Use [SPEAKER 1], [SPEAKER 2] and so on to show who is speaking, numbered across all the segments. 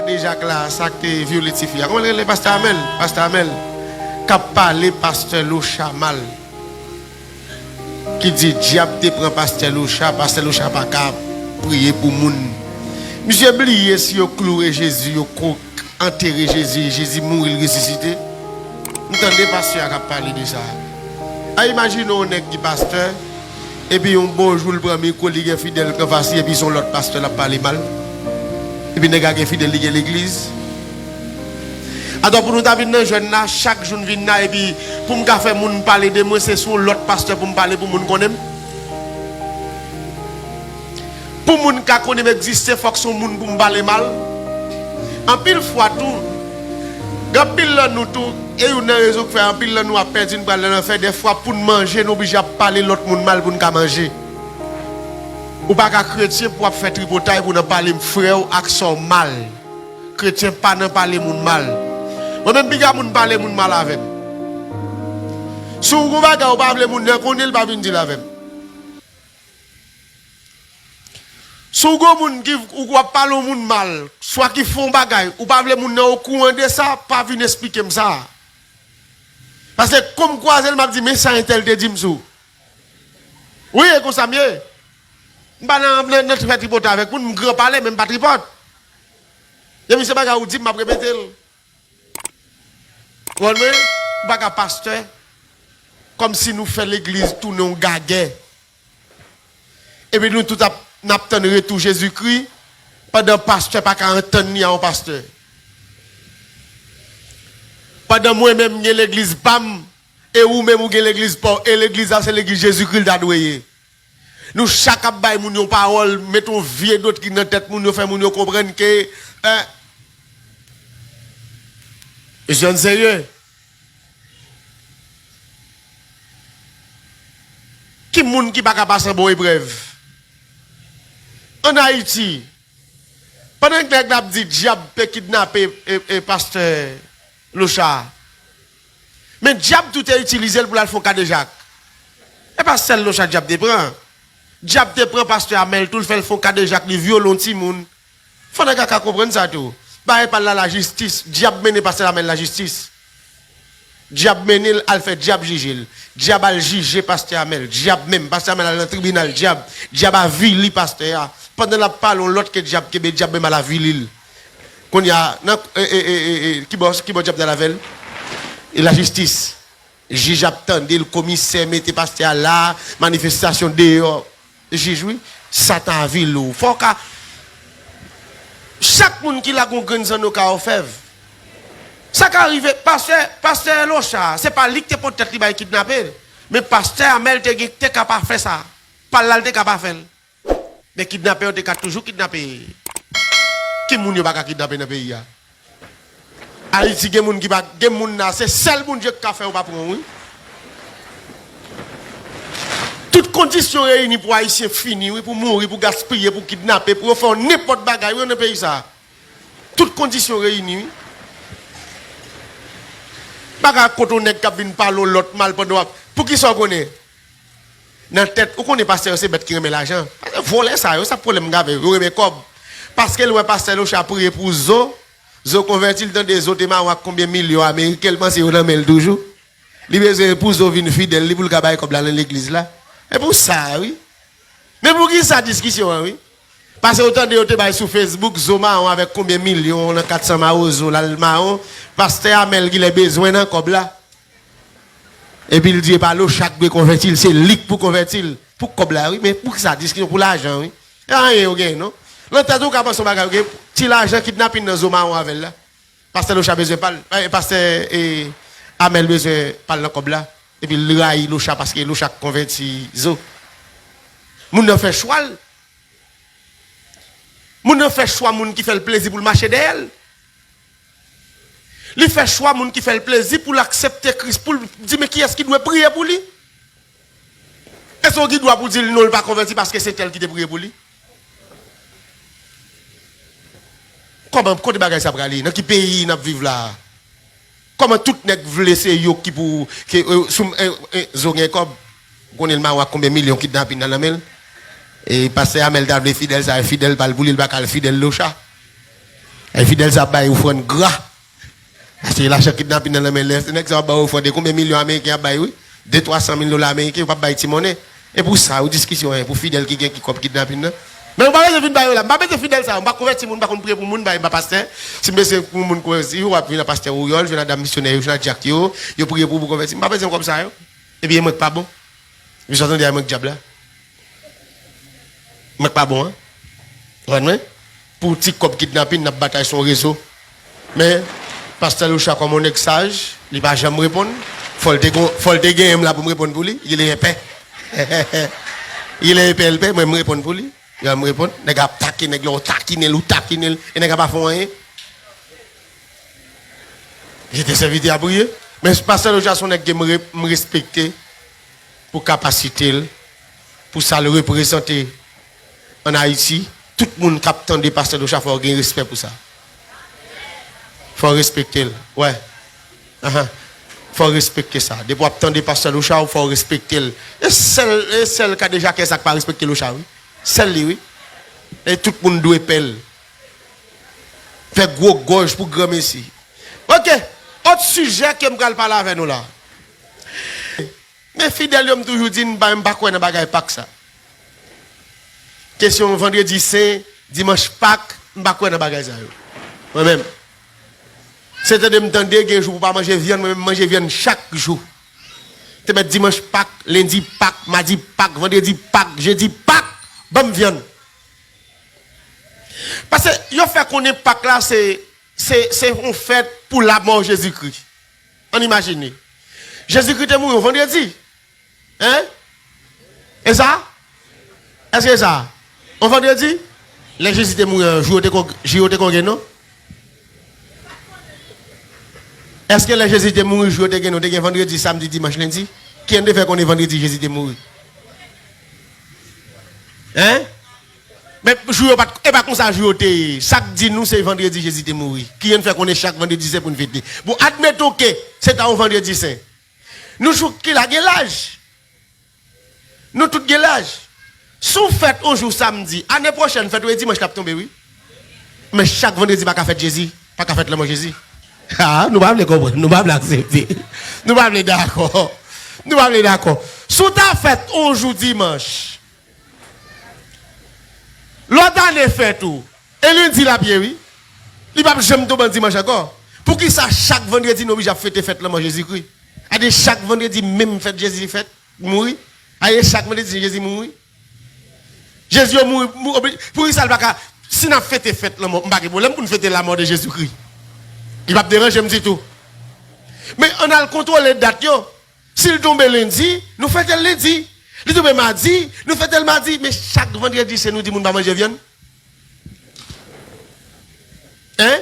[SPEAKER 1] déjà là, ça que violatif. Comment le pasteur Amel? Pasteur Amel, qui a parlé pasteur Loucha mal. Qui dit diable te prend pasteur Loucha pas qu'à prier pour moun. Monsieur oublié si yo cloué Jésus, yo enterré Jésus mourir ressuscité. Entendez pasteur qui a parlé de ça. Imaginez on est qui pasteur et puis un bon jour le premier collègue fidèle que facile et puis son l'autre pasteur l'a parlé mal. Et puis nèg a fidèle lié l'église. Alors pour nous venir jeune là chaque jour venir là et puis pour me faire moun parler de moi c'est son l'autre pasteur pour me parler pour moun connaît. Pour moun ka connaît exister faut que son moun pour me parler mal. En pile fois tout en pile là nous tout et une raison que fait en pile là nous a perdu une balle dans fait des fois pour manger nous obligé à parler l'autre monde mal pour nous manger. Ou pas qu'un chrétien pour faire tripotaille pour nous parler frère ou action mal. Chrétien pas nous parler moun mal. Moi même biga moun parler moun mal avec. Si vous va ou pas parler moun connaît il pas venir dire avec. Si vous moun qui ou parler moun mal, soit qui font bagay ou pas parler moun au courant de ça, pas venir expliquer ça. Parce que comme quoi elle m'a dit mais ça intel te dit m'sou. Oui, comme ça mieux. M'pa nan notre fait tripoter avec moun grand parler même pas tripote. Et monsieur bagay ou dit m'a répéter. Bon mais bagay pasteur comme si nous fait l'église tourner en gaguet. Et puis nous tout n'attendons retour Jésus-Christ pendant pasteur pas qu'à entendre ni un pasteur. Pendant moi-même l'église bam et ou même l'église pas et l'église c'est l'église Jésus-Christ d'adoué. Nous chaque bail moun yon parole mettons vieux d'autres qui dans tête moun yo fait moun yo comprendre que je ne sais rien. Qui moun qui pas capable passer bon épreuve. En Haïti, pendant que les gens disent diable peut kidnapper et pasteur Loucha. Mais diable tout est utilisé pour le faire cas de Jacques. Et pas celle Loucha diable te prend. Diable te prend pasteur Amel tout le fait le faire cas de Jacques, les violents ti moun. Faut que comprendre ça tout. Bah par la justice, diable mène pasteur Amel la justice. Diable mène al fait diable juger. Diable al juger pasteur Amel, diable même pasteur Amel dans le tribunal diable a vili pasteur. Pendant la parole l'autre que diable même à la ville. Qu'on y a qui bosse diable dans la ville et la justice. Juge attendait le commissaire mettait pasteur là, manifestation dehors. Juge oui, Satan ville ou faut que chaque monde qui la gonne au cas fait. Ça qui arrive pasteur Loucha, c'est pas lui qui peut-être il kidnapper, mais pasteur Amel te capable faire ça. Pas là te capable faire. Mais kidnapper on te toujours kidnapper. Qui moun yo pas kidnapper dans pays a? Haïti gen moun qui pas gen moun là, c'est seul moun Dieu qui a fait ou pas prendre oui. Toutes conditions réunies pour haïtien fini, oui, pour mourir, pour gaspiller, pour kidnapper, pour faire n'importe bagaille dans le pays ça. Toutes conditions réunies. Baga quand on est cap vinn parler l'autre mal pendant pour qui ça connaît dans tête ou connaît pasteur c'est bête qui remet l'argent voler ça problème grave remet cob parce que le pasteur Loucha prier pour zo converti dans des autres ma combien millions américains pense il dans mel toujours li besoin pour zo vinn fidèle li pour le cabaye comme dans l'église là et pour ça oui mais pour qui ça discussion oui parce que autant de te bail sur Facebook Zoma avec combien millions 400 maozo l'almao pasteur Amel qui a besoin d'un cob là et puis il dit pas l'eau chaque be convertir c'est lique pour convertir pour cob là oui mais pour ça discussion pour l'argent oui rien OK non l'autre tout capable son bagage OK ti l'argent kidnapping dans Zoma avec là pasteur Loucha besoin pas pasteur Amel besoin pas dans cob là et puis il raille Loucha parce que Loucha converti zo moun ne fait choix. Moun ne fait choix moun qui fait le plaisir pour le marcher d'elle. Il fait choix moun qui fait le plaisir pour l'accepter Christ pour dire mais qui est-ce qui doit prier pour lui? Est-ce qu'il doit pour dire non il pas converti parce que c'est elle qui doit prier pour lui? Comment côté bagage ça prali dans qui pays n'a vivre là? Comment tout nèg vle c'est yo qui pour que zongen comme connaît le ma combien millions kidnapping dans la mail? Et pasteur Amel table fidèle ça fidèle pas le boulil pas fidèle Loucha Et fidèle ça bail offrande gras. C'est l'argent kidnapping dans la main c'est nèg ça ba offrande combien millions américains bail oui 200-300 000 dollars américains pas bail ti monnaie. Et pour ça, ou discussion pour fidèle qui kidnapping. Mais on va pas venir là, on va pas fidèle ça, on va convertir moun, on va prier pour moun ba pasteur. Si monsieur pour moun convertir, ou va venir pasteur Ouriol, je dame missionnaire, je Jack yo prier pour convertir. On va pas comme ça yo. Et bien moi pas bon. Je entends dire moi diable là. Moi pas bon hein. Ouais, pour petit cop kidnapping n'a bataille son réseau. Mais pasteur Loucha comme on est sage, il va jamais répondre. Faut le game là pour me répondre pour lui, il est épais. Il est épais, moi me répondre pour lui. Il va me répondre, les gars taquiner, et les gars pas font rien. J'étais serviteur à briller, mais pasteur Loucha son nèg me respecter pour capacité, pour ça le représenter en Haïti. Tout le monde capte des pasteurs Loucha faut avoir respect pour ça. Faut respecter, ouais. Faut respecter ça. Depuis attendre des pasteurs Loucha, il faut respecter. Et celle qui a déjà qu'est-ce qui pas respecter Loucha, oui. Celle-là, oui. Et tout le monde doit pelle. Fait gros gorge pour grand messie. OK. Autre sujet que je vais parler avec nous là. Mais fidèles, je toujours dit, je ne vais pas quoi dans bagaille Pâques ça. Question vendredi saint, dimanche Pâques, je ne vais pas quoi dans bagaille ça. Moi-même. C'est-à-dire que je me dis que je ne peux pas manger viande, mais manger viande chaque jour. Tu mets dimanche Pâques, lundi Pâques, mardi Pâques, vendredi Pâques, jeudi Pâques, bonne viande. Parce que le fait qu'on est Pâques là, c'est une fête pour la mort de Jésus-Christ. On imagine. Jésus-Christ est mort vendredi. Hein? Et ça? Est-ce que ça? On vendredi? Les Jésus est mort jour de congrès, non? Est-ce que les Jésus est mort jour de congrès, vendredi, samedi, dimanche, lundi? Qui a fait qu'on est vendredi, Jésus est mort? Hein? Mais jour pas comme ça jour chaque dit nous c'est vendredi Jésus est mort. Qui a fait qu'on est chaque vendredi c'est pour une fête. Bon admettons que c'est un vendredi saint. Nous jouons qui la l'âge. Nous tout l'âge. Sous fête on joue samedi, année prochaine fête dimanche cap tomber oui. Mais chaque vendredi pas qu'à fête Jésus, pas qu'à fête le mot Jésus. Ah, nous pas le comprendre, nous pas l'accepter. Nous pas d'accord. Nous pas d'accord. Sous ta fête on joue dimanche. L'autre année fait tout. Et lundi la pied, oui. Il va jamais tomber dimanche encore. Pour qui ça, chaque vendredi, nous avons fait fête le Jésus-Christ. Et chaque vendredi, même fête Jésus fait mourir. Et chaque vendredi, Jésus mourir. Jésus mourir. Pour qui ça, si nous avons fait fête le mort, pour nous fêter la mort de Jésus-Christ. Il va déranger, me dit tout. Mais on a le contrôle des dates. S'il tombe lundi, nous fêtons le lundi. Il tombe mardi, nous faisons le mardi, mais chaque vendredi, c'est nous qui nous manger viande. Hein?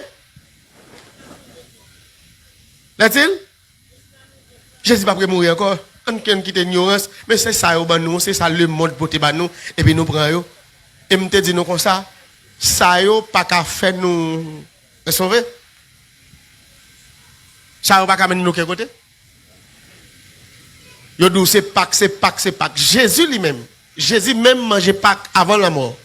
[SPEAKER 1] Là-t-il? Jésus va pas mourir encore. On ne quitte l'ignorance, mais c'est ça, c'est ça le monde pour te nous, et puis nous prenons. Et je te dis nous comme ça, ça n'a pas qu'à faire nous sauver. Ça n'a pas qu'à mener nous quel côté? Yo dit c'est Pâques, c'est Pâques, c'est Pâques. Jésus lui-même, Jésus même mangeait Pâques avant la mort.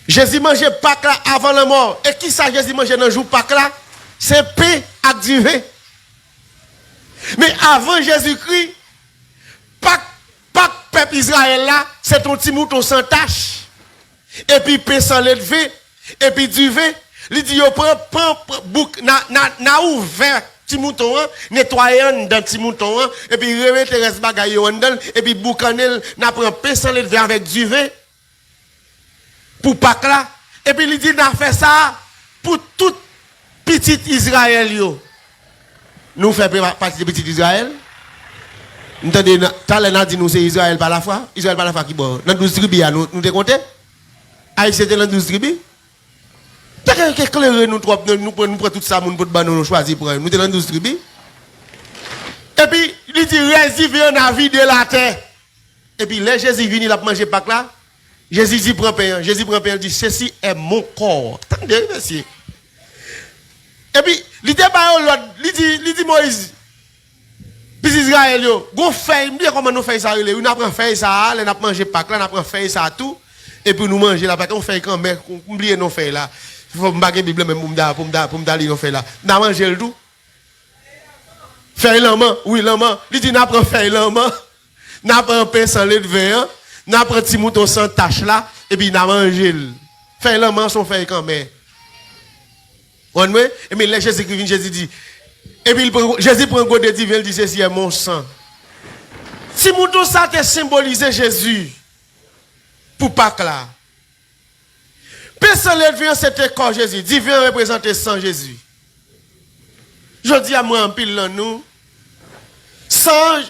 [SPEAKER 1] Jésus mangeait Pâques là avant la mort. Et qui ça Jésus mangeait dans le jour Pâques là? C'est paix activé. Mais avant Jésus-Christ, Pâques, peuple Israël là, c'est ton petit mouton sans tache. Et puis paix sans lever, et puis du vin. Il dit yo prend bouc na ouvert petit mouton, nettoyant dans petit mouton, et puis remettre les restes bagaille dedans, et puis boucanel, n'a prend pain sans lever avec du vin, pour Pâques là, et puis il dit, n'a fait ça, pour tout petit Israël, yo. Nous faisons partie de petit Israël. Nous avons dit, nous c'est Israël par la foi, Israël par la foi qui bon. Dans 12 tribus, nous te comptez? Haïti c'était dans 12 tribus. Nous prenons tout ça, nous choisir pour nous. Nous sommes dans 12 tribus. Et puis, il dit, Jésus vient dans la vie de la terre. Et puis, là, Jésus vient, il a mangé Pâques là. Jésus dit, prends pain. Jésus prend pain, il dit, ceci est mon corps. Attendez, monsieur. Et puis, il dit, Moïse, puis Israël, go fait, il me dit comment nous faisons ça. On apprend à faire ça, on a mangé Pâques là, on apprend à faire ça tout. et puis nous manger là, parce qu'on fait quand même, on oublie nos faits là. Il faut me baguer Bible même pour me d'aller nos faits là. N'a mangé le tout. Fait l'homme, oui l'homme. Il dit n'a pas fait l'homme. N'a pas un pain sans lait de vin, n'a pas un petit mouton sans tache là, et puis n'a mangé. Fait l'homme, son fait quand même. On voit, et mais là Jésus qui vient, Jésus dit, et puis Jésus prend un goût de divin, il dit ceci est mon sang. Si mouton ça te symbolise Jésus, pour Pâques là. Personne ne vient c'était corps Jésus. Divin représente sang Jésus. Je dis à moi en pile là nous. Sang,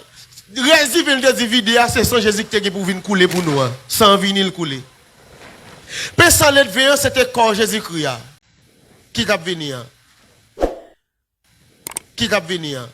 [SPEAKER 1] résident de vidéo, c'est sang Jésus qui est pour venir couler pour nous. Sans venir couler. Personne ne vient c'était corps Jésus-Christ. Qui va venir? Qui va venir?